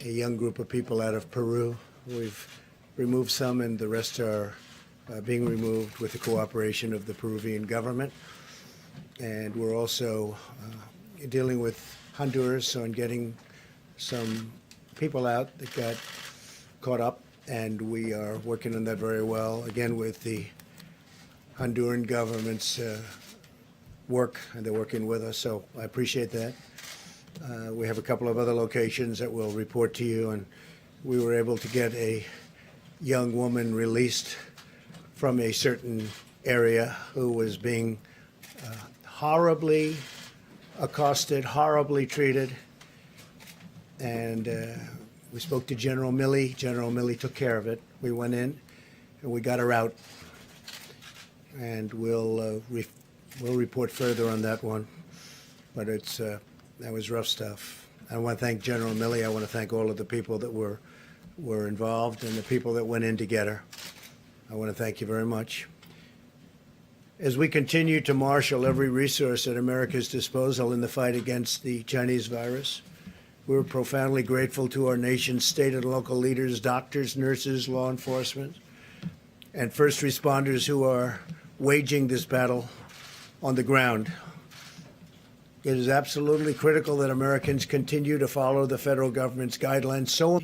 a young group of people out of Peru. We've removed some, and the rest are being removed with the cooperation of the Peruvian government. And we're also dealing with Honduras on getting some people out that got caught up, and we are working on that very well, again, with the Honduran government's work, and they're working with us, so I appreciate that. We have a couple of other locations that we'll report to you, and we were able to get a young woman released from a certain area who was being horribly accosted, horribly treated, and we spoke to General Milley. General Milley took care of it. We went in and we got her out, and we'll report further on that one. But it's that was rough stuff. I want to thank General Milley. I want to thank all of the people that were involved and the people that went in to get her. I want to thank you very much. As we continue to marshal every resource at America's disposal in the fight against the Chinese virus, we're profoundly grateful to our nation's state and local leaders, doctors, nurses, law enforcement, and first responders who are waging this battle on the ground. It is absolutely critical that Americans continue to follow the federal government's guidelines. So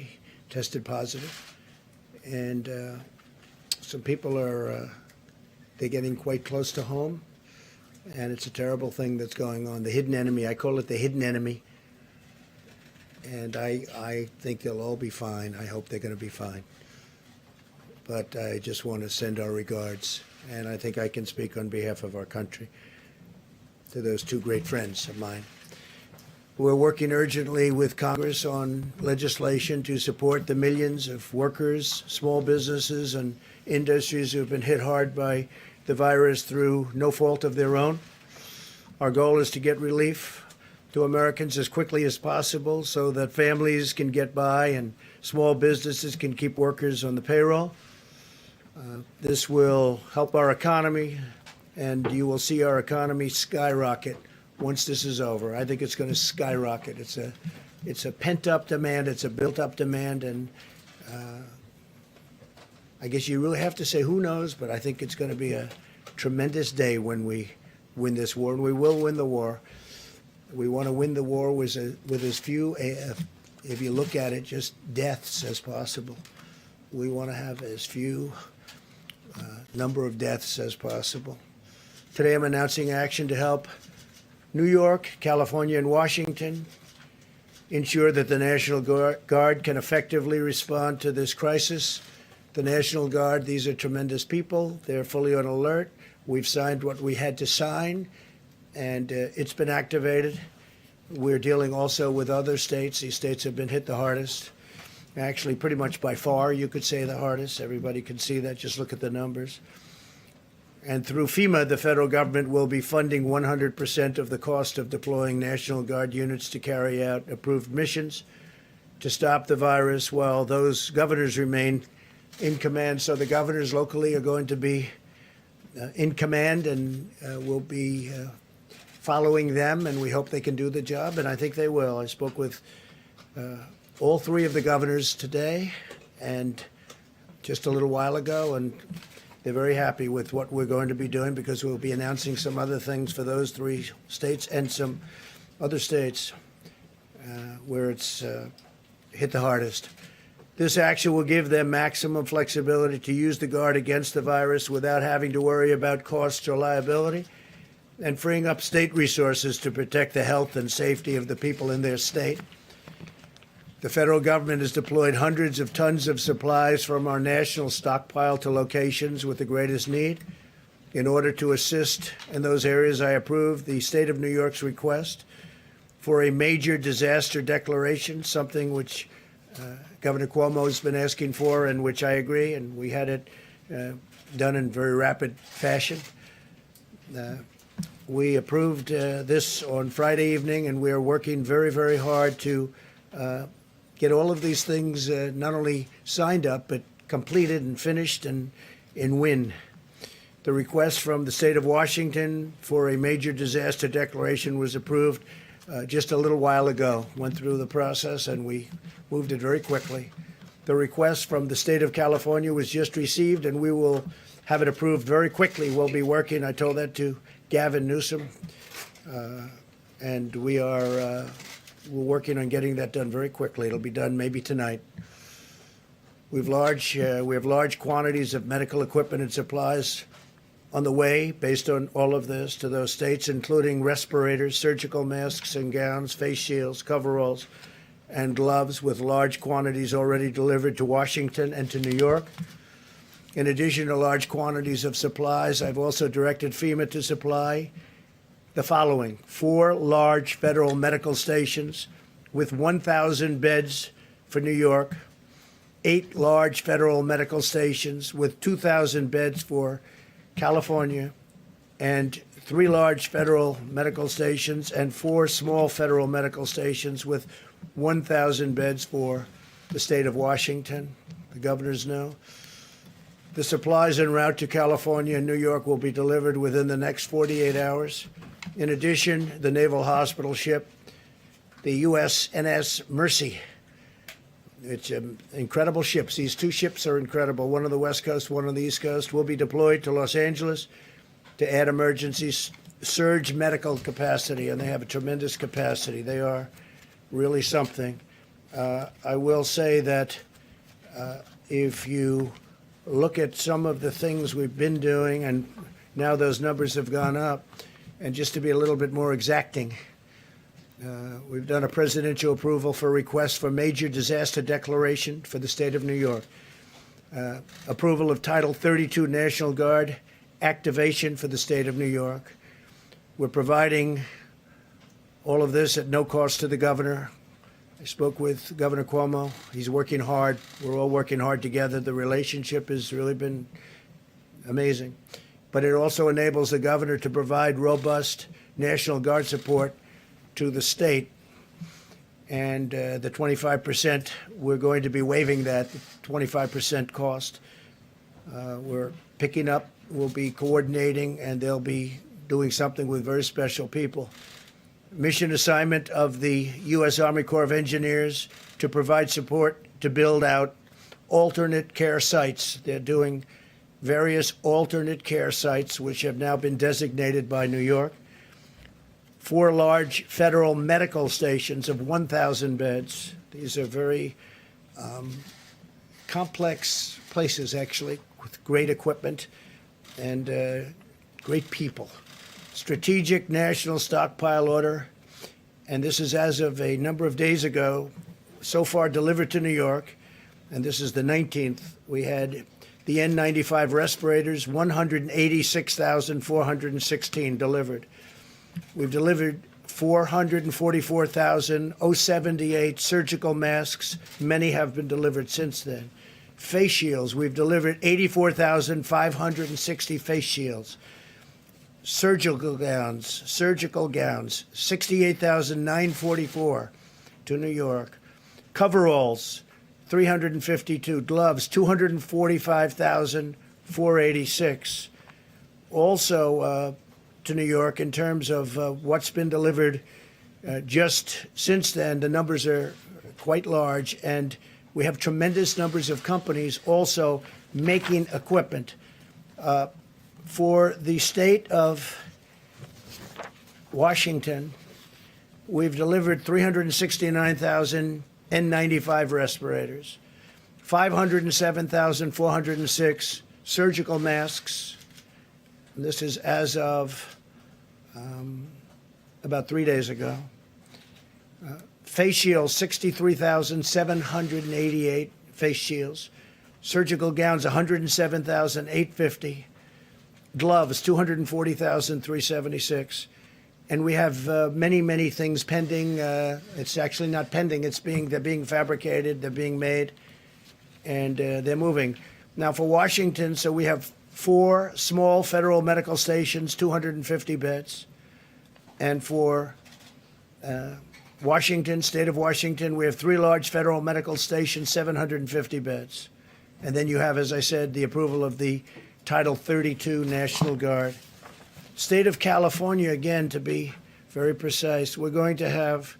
tested positive, and some people are they're getting quite close to home, and it's a terrible thing that's going on. The hidden enemy, I call it the hidden enemy, and I think they'll all be fine. I hope they're going to be fine. But I just want to send our regards, and I think I can speak on behalf of our country to those two great friends of mine. We're working urgently with Congress on legislation to support the millions of workers, small businesses, and industries who have been hit hard by the virus through no fault of their own. Our goal is to get relief to Americans as quickly as possible so that families can get by and small businesses can keep workers on the payroll. This will help our economy, and you will see our economy skyrocket once this is over. I think it's going to skyrocket. It's a pent-up demand. It's a built-up demand, and I guess you really have to say who knows, but I think it's going to be a tremendous day when we win this war, and we will win the war. We want to win the war with as few, if you look at it, just deaths as possible. We want to have as few number of deaths as possible. Today I'm announcing action to help New York, California, and Washington ensure that the National Guard can effectively respond to this crisis. The National Guard, these are tremendous people. They're fully on alert. We've signed what we had to sign, and it's been activated. We're dealing also with other states. These states have been hit the hardest. Actually, pretty much by far, you could say the hardest. Everybody can see that. Just look at the numbers. And through FEMA, the federal government will be funding 100% of the cost of deploying National Guard units to carry out approved missions to stop the virus while those governors remain in command. So the governors locally are going to be in command, and we'll be following them, and we hope they can do the job, and I think they will. I spoke with all three of the governors today and just a little while ago, and they're very happy with what we're going to be doing because we'll be announcing some other things for those three states and some other states where it's hit the hardest. This action will give them maximum flexibility to use the Guard against the virus without having to worry about costs or liability, and freeing up state resources to protect the health and safety of the people in their state. The federal government has deployed hundreds of tons of supplies from our national stockpile to locations with the greatest need. In order to assist in those areas, I approved the state of New York's request for a major disaster declaration, something which Governor Cuomo has been asking for, and which I agree, and we had it done in very rapid fashion. We approved this on Friday evening, and we are working very, very hard to get all of these things not only signed up, but completed and finished and win. The request from the state of Washington for a major disaster declaration was approved just a little while ago. Went through the process, and we moved it very quickly. The request from the state of California was just received, and we will have it approved very quickly. We'll be working, I told that to Gavin Newsom, and we're working on getting that done very quickly. It'll be done maybe tonight. We have large quantities of medical equipment and supplies on the way based on all of this to those states, including respirators, surgical masks and gowns, face shields, coveralls, and gloves, with large quantities already delivered to Washington and to New York. In addition to large quantities of supplies, I've also directed FEMA to supply the following: 4 large federal medical stations with 1,000 beds for New York, 8 large federal medical stations with 2,000 beds for California, and 3 large federal medical stations and 4 small federal medical stations with 1,000 beds for the state of Washington. The governors know. The supplies en route to California and New York will be delivered within the next 48 hours. In addition, the Naval Hospital ship, the USNS Mercy. It's incredible ships. These 2 ships are incredible. One on the West Coast, one on the East Coast. Will be deployed to Los Angeles to add emergency surge medical capacity, and they have a tremendous capacity. They are really something. I will say that if you look at some of the things we've been doing, and now those numbers have gone up, and just to be a little bit more exacting, we've done a presidential approval for requests for major disaster declaration for the state of New York, approval of Title 32 National Guard activation for the state of New York. We're providing all of this at no cost to the governor. I spoke with Governor Cuomo. He's working hard. We're all working hard together. The relationship has really been amazing. But it also enables the governor to provide robust National Guard support to the state. And the 25%, we're going to be waiving that 25% cost. We're picking up, we'll be coordinating, and they'll be doing something with very special people. Mission assignment of the U.S. Army Corps of Engineers to provide support to build out alternate care sites. They're doing various alternate care sites, which have now been designated by New York. 4 large federal medical stations of 1,000 beds. These are very complex places, actually, with great equipment and great people. Strategic National Stockpile Order, and this is as of a number of days ago, so far delivered to New York, and this is the 19th. We had the N95 respirators, 186,416 delivered. We've delivered 444,078 surgical masks. Many have been delivered since then. Face shields, we've delivered 84,560 face shields. Surgical gowns, 68,944 to New York. Coveralls, 352. Gloves, 245,486. Also to New York, in terms of what's been delivered just since then, the numbers are quite large, and we have tremendous numbers of companies also making equipment. For the state of Washington, we've delivered 369,000 N95 respirators, 507,406 surgical masks. And this is as of about 3 days ago. Face shields, 63,788 face shields. Surgical gowns, 107,850. Gloves, 240,376. And we have many, many things pending. It's actually not pending. They're being fabricated. They're being made, and they're moving. Now for Washington, so we have 4 small federal medical stations, 250 beds. And for Washington, state of Washington, we have 3 large federal medical stations, 750 beds. And then you have, as I said, the approval of the Title 32 National Guard. State of California, again, to be very precise. We're going to have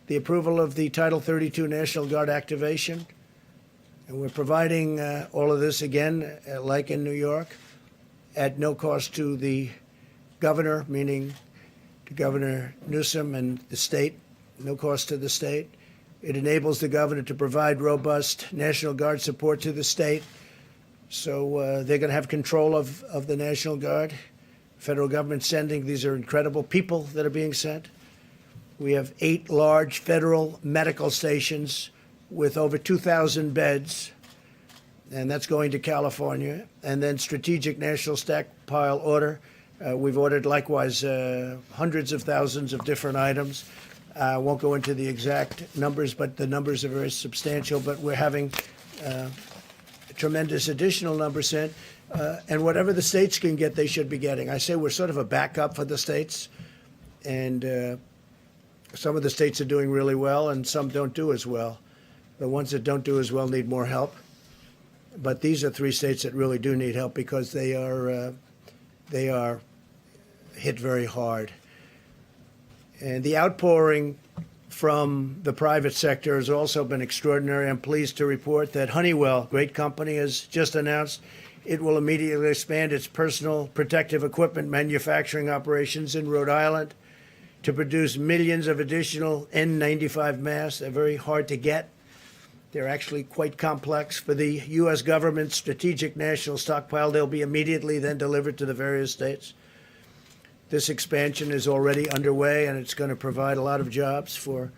the approval of the Title 32 National Guard activation, and we're providing all of this again, like in New York, at no cost to the governor, meaning to Governor Newsom and the state, no cost to the state. It enables the governor to provide robust National Guard support to the state. So they're going to have control of the National Guard. Federal government sending, these are incredible people that are being sent. We have 8 large federal medical stations with over 2,000 beds, and that's going to California. And then strategic national stockpile order. We've ordered likewise hundreds of thousands of different items. I won't go into the exact numbers, but the numbers are very substantial. But we're having a tremendous additional number sent. And whatever the states can get, they should be getting. I say we're sort of a backup for the states. And some of the states are doing really well, and some don't do as well. The ones that don't do as well need more help. But these are 3 states that really do need help because they are hit very hard. And the outpouring from the private sector has also been extraordinary. I'm pleased to report that Honeywell, great company, has just announced it will immediately expand its personal protective equipment manufacturing operations in Rhode Island to produce millions of additional N95 masks. They're very hard to get. They're actually quite complex. For the U.S. government's strategic national stockpile, they'll be immediately then delivered to the various states. This expansion is already underway, and it's going to provide a lot of jobs for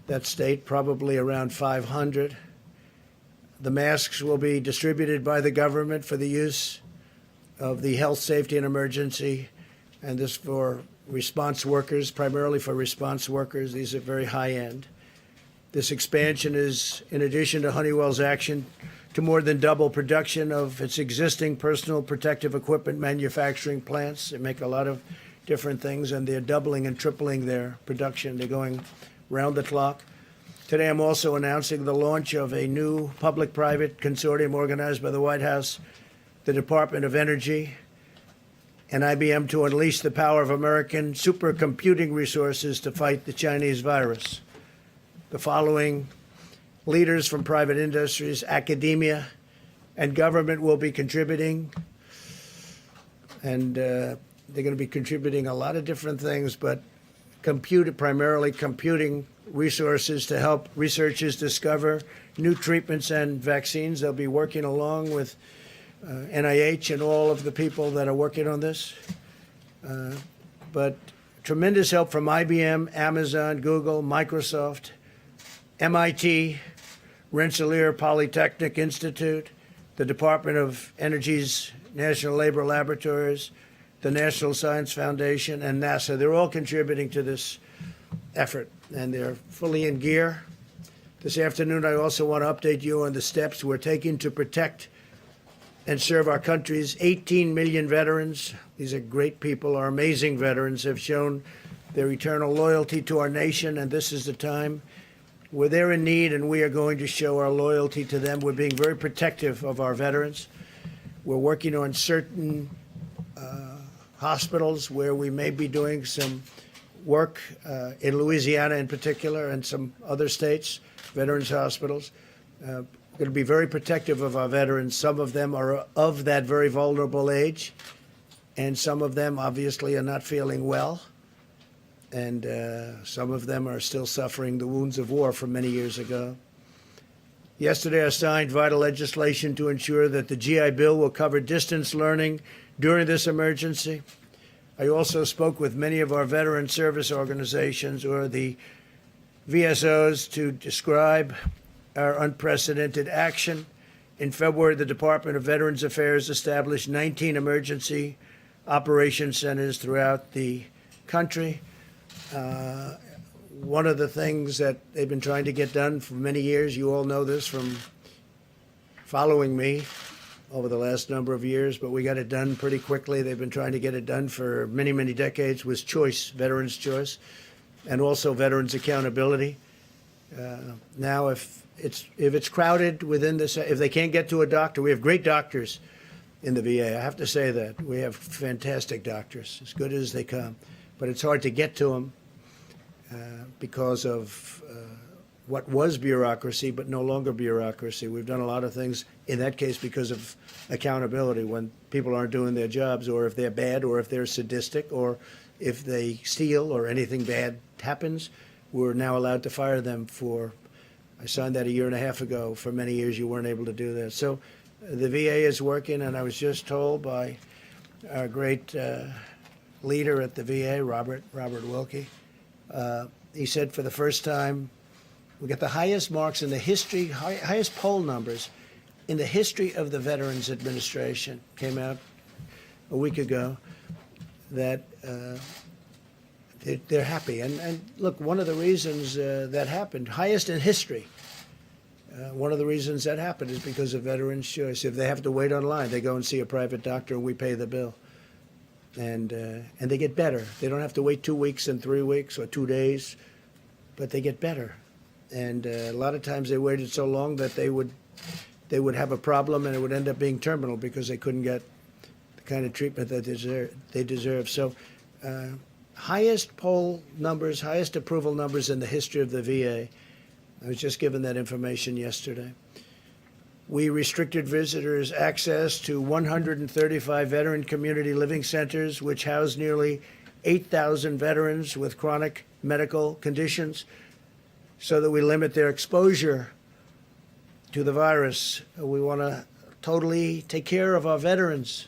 that state, probably around 500. The masks will be distributed by the government for the use of the health, safety, and emergency, and this for response workers, primarily for response workers. These are very high-end. This expansion is in addition to Honeywell's action to more than double production of its existing personal protective equipment manufacturing plants. They make a lot of different things, and they're doubling and tripling their production. They're going round the clock. Today, I'm also announcing the launch of a new public-private consortium organized by the White House, the Department of Energy, and IBM to unleash the power of American supercomputing resources to fight the Chinese virus. The following leaders from private industries, academia, and government will be contributing. And they're going to be contributing a lot of different things, but primarily computing resources to help researchers discover new treatments and vaccines. They'll be working along with NIH and all of the people that are working on this. But tremendous help from IBM, Amazon, Google, Microsoft, MIT, Rensselaer Polytechnic Institute, the Department of Energy's National Labor Laboratories, the National Science Foundation, and NASA. They're all contributing to this effort, and they're fully in gear. This afternoon, I also want to update you on the steps we're taking to protect and serve our country's 18 million veterans. These are great people. Our amazing veterans have shown their eternal loyalty to our nation, and this is the time where they're in need, and we are going to show our loyalty to them. We're being very protective of our veterans. We're working on certain hospitals where we may be doing some work in Louisiana in particular and some other states, veterans hospitals. We're going to be very protective of our veterans. Some of them are of that very vulnerable age, and some of them obviously are not feeling well. And some of them are still suffering the wounds of war from many years ago. Yesterday, I signed vital legislation to ensure that the GI Bill will cover distance learning during this emergency. I also spoke with many of our veteran service organizations, or the VSOs, to describe our unprecedented action. In February, the Department of Veterans Affairs established 19 emergency operations centers throughout the country. One of the things that they've been trying to get done for many years, you all know this from following me over the last number of years, but we got it done pretty quickly. They've been trying to get it done for many, many decades, was choice, veterans' choice, and also veterans' accountability. Now, if it's crowded within this, if they can't get to a doctor, we have great doctors in the VA. I have to say that. We have fantastic doctors, as good as they come. but it's hard to get to them because of what was bureaucracy, but no longer bureaucracy. We've done a lot of things, in that case, because of accountability. When people aren't doing their jobs, or if they're bad, or if they're sadistic, or if they steal, or anything bad happens, we're now allowed to fire them for, I signed that a year and a half ago. For many years, you weren't able to do that. So the VA is working, and I was just told by our great leader at the VA, Robert Wilkie, he said for the first time, we get the highest marks in the history, highest poll numbers in the history of the Veterans Administration. Came out a week ago that they're happy. And look, one of the reasons that happened, highest in history, one of the reasons that happened is because of Veterans' Choice. If they have to wait online, they go and see a private doctor and we pay the bill. And they get better. They don't have to wait 2 weeks and 3 weeks or 2 days, but they get better. And a lot of times they waited so long that they would have a problem and it would end up being terminal because they couldn't get the kind of treatment that they deserve. So highest poll numbers, highest approval numbers in the history of the VA. I was just given that information yesterday. We restricted visitors' access to 135 veteran community living centers, which house nearly 8,000 veterans with chronic medical conditions, so that we limit their exposure to the virus. We want to totally take care of our veterans,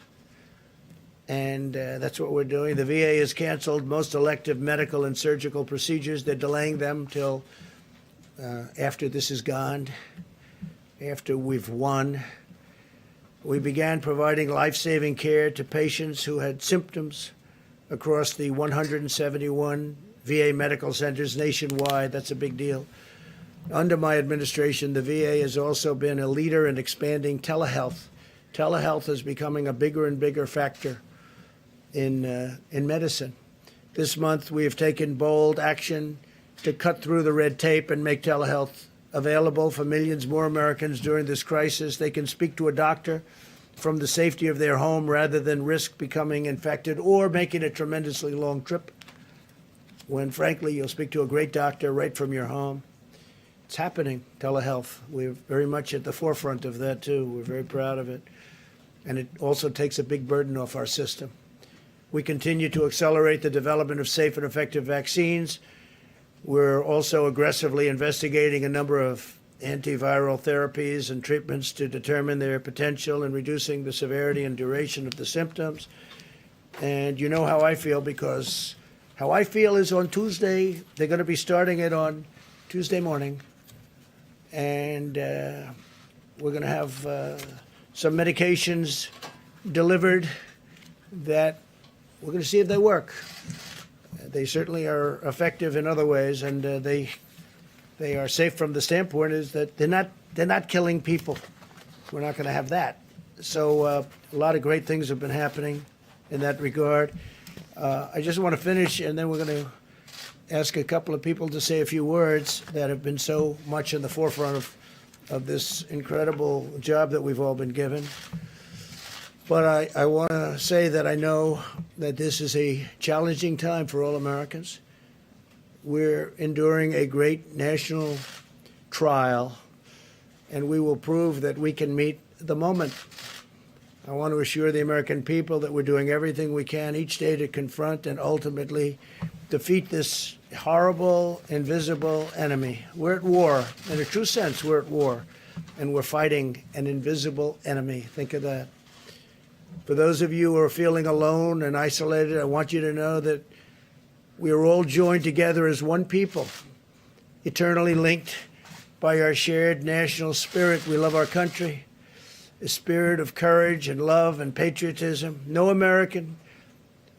and that's what we're doing. The VA has canceled most elective medical and surgical procedures. They're delaying them till after this is gone, after we've won. We began providing life-saving care to patients who had symptoms across the 171 VA medical centers nationwide. That's a big deal. Under my administration, the VA has also been a leader in expanding telehealth. Telehealth is becoming a bigger and bigger factor in medicine. This month, we have taken bold action to cut through the red tape and make telehealth available for millions more Americans during this crisis. They can speak to a doctor from the safety of their home rather than risk becoming infected or making a tremendously long trip, when, frankly, you'll speak to a great doctor right from your home. It's happening, telehealth. We're very much at the forefront of that, too. We're very proud of it. And it also takes a big burden off our system. We continue to accelerate the development of safe and effective vaccines. We're also aggressively investigating a number of antiviral therapies and treatments to determine their potential in reducing the severity and duration of the symptoms. And you know how I feel, because how I feel is on Tuesday, they're going to be starting it on Tuesday morning. And we're going to have some medications delivered that we're going to see if they work. They certainly are effective in other ways, and they are safe from the standpoint is that they're not killing people. We're not going to have that. So a lot of great things have been happening in that regard. I just want to finish, and then we're going to ask a couple of people to say a few words that have been so much in the forefront of this incredible job that we've all been given. But I want to say that I know that this is a challenging time for all Americans. We're enduring a great national trial, and we will prove that we can meet the moment. I want to assure the American people that we're doing everything we can each day to confront and ultimately defeat this horrible, invisible enemy. We're at war. In a true sense, we're at war, and we're fighting an invisible enemy. Think of that. For those of you who are feeling alone and isolated, I want you to know that we are all joined together as one people, eternally linked by our shared national spirit. We love our country, a spirit of courage and love and patriotism. No American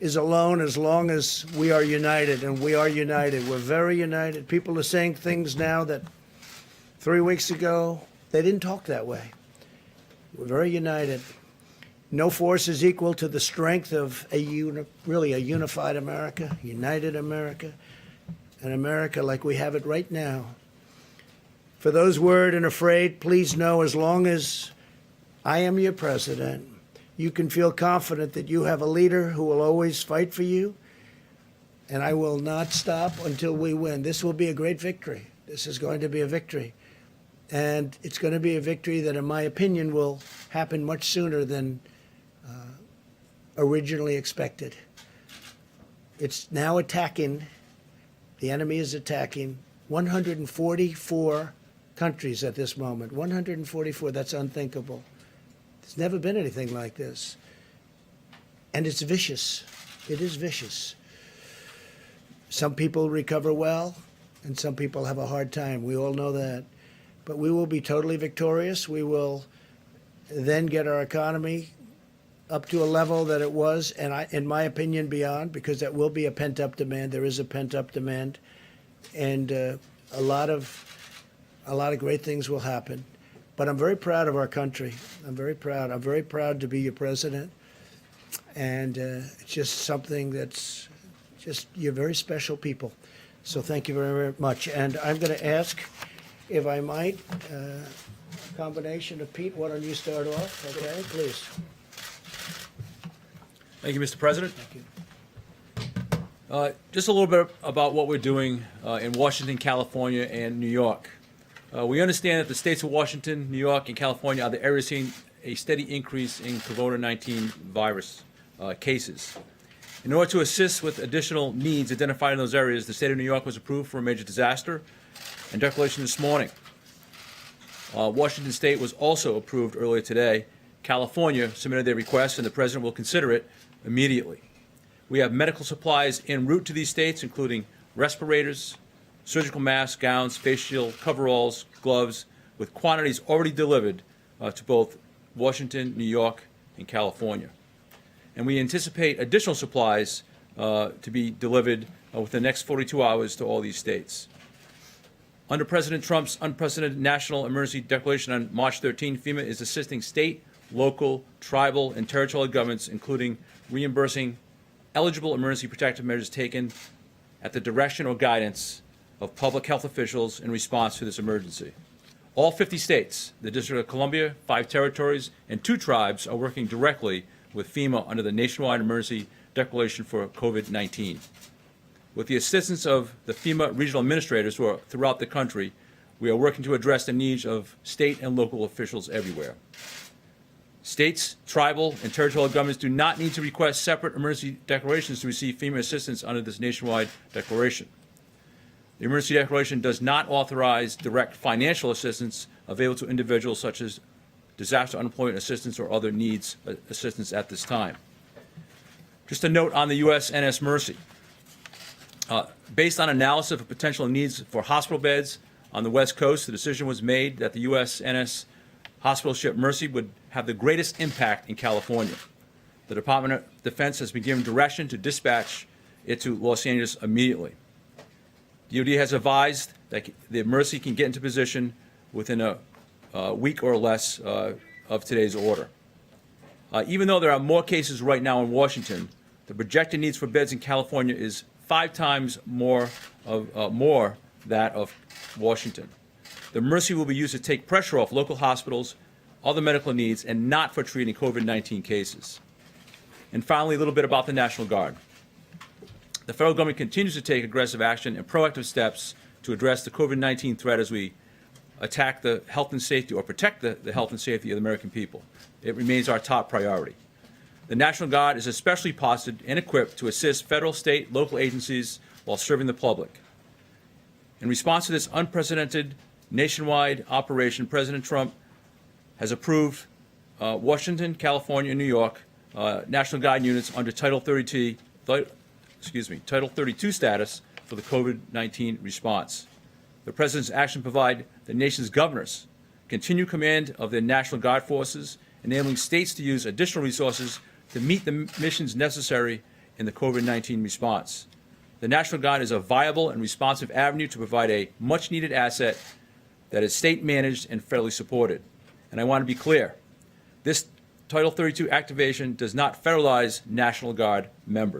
is alone as long as we are united, and we are united. We're very united. People are saying things now that 3 weeks ago, they didn't talk that way. We're very united. No force is equal to the strength of really a unified America, united America, an America like we have it right now. For those worried and afraid, please know as long as I am your president, you can feel confident that you have a leader who will always fight for you and I will not stop until we win. This will be a great victory. This is going to be a victory. And it's going to be a victory that, in my opinion, will happen much sooner than originally expected. It's now attacking, the enemy is attacking 144 countries at this moment. 144, that's unthinkable. There's never been anything like this. And it's vicious. It is vicious. Some people recover well, and some people have a hard time. We all know that. But we will be totally victorious. We will then get our economy up to a level that it was, and in my opinion, beyond, because that will be a pent-up demand. There is a pent-up demand, and a lot of great things will happen. But I'm very proud of our country. I'm very proud. I'm very proud to be your president, and it's just something that's just, you're very special people. So thank you very, very much. And I'm going to ask, if I might, a combination of Pete. Why don't you start off? Okay, please. Thank you, Mr. President. Thank you. Just a little bit about what we're doing in Washington, California, and New York. We understand that the states of Washington, New York, and California are the areas seeing a steady increase in COVID-19 virus cases. In order to assist with additional needs identified in those areas, the state of New York was approved for a major disaster and declaration this morning. Washington State was also approved earlier today. California submitted their request, and the President will consider it immediately. We have medical supplies en route to these states, including respirators, surgical masks, gowns, face shield, coveralls, gloves, with quantities already delivered to both Washington, New York, and California. And we anticipate additional supplies to be delivered within the next 42 hours to all these states. Under President Trump's unprecedented national emergency declaration on March 13, FEMA is assisting state, local, tribal, and territorial governments, including reimbursing eligible emergency protective measures taken at the direction or guidance of public health officials in response to this emergency. All 50 states, the District of Columbia, 5 territories, and 2 tribes are working directly with FEMA under the nationwide emergency declaration for COVID-19. With the assistance of the FEMA regional administrators who are throughout the country, we are working to address the needs of state and local officials everywhere. States, tribal, and territorial governments do not need to request separate emergency declarations to receive FEMA assistance under this nationwide declaration. The emergency declaration does not authorize direct financial assistance available to individuals such as disaster unemployment assistance or other needs assistance at this time. Just a note on the USNS Mercy. Based on analysis of potential needs for hospital beds on the West Coast, the decision was made that the USNS hospital ship Mercy would have the greatest impact in California. The Department of Defense has been given direction to dispatch it to Los Angeles immediately. DoD has advised that the Mercy can get into position within a week or less of today's order. Even though there are more cases right now in Washington, the projected needs for beds in California is 5 times more that of Washington. The Mercy will be used to take pressure off local hospitals, other medical needs, and not for treating COVID-19 cases. And finally, a little bit about the National Guard. The federal government continues to take aggressive action and proactive steps to address the COVID-19 threat as we attack the health and safety or protect the health and safety of the American people. It remains our top priority. The National Guard is especially posted and equipped to assist federal, state, local agencies while serving the public. In response to this unprecedented nationwide operation, President Trump has approved Washington, California, and New York National Guard units under Title 32 status for the COVID-19 response. The President's action provide the nation's governors continued command of their National Guard forces, enabling states to use additional resources to meet the missions necessary in the COVID-19 response. The National Guard is a viable and responsive avenue to provide a much-needed asset that is state-managed and federally supported. And I want to be clear, this Title 32 activation does not federalize National Guard members.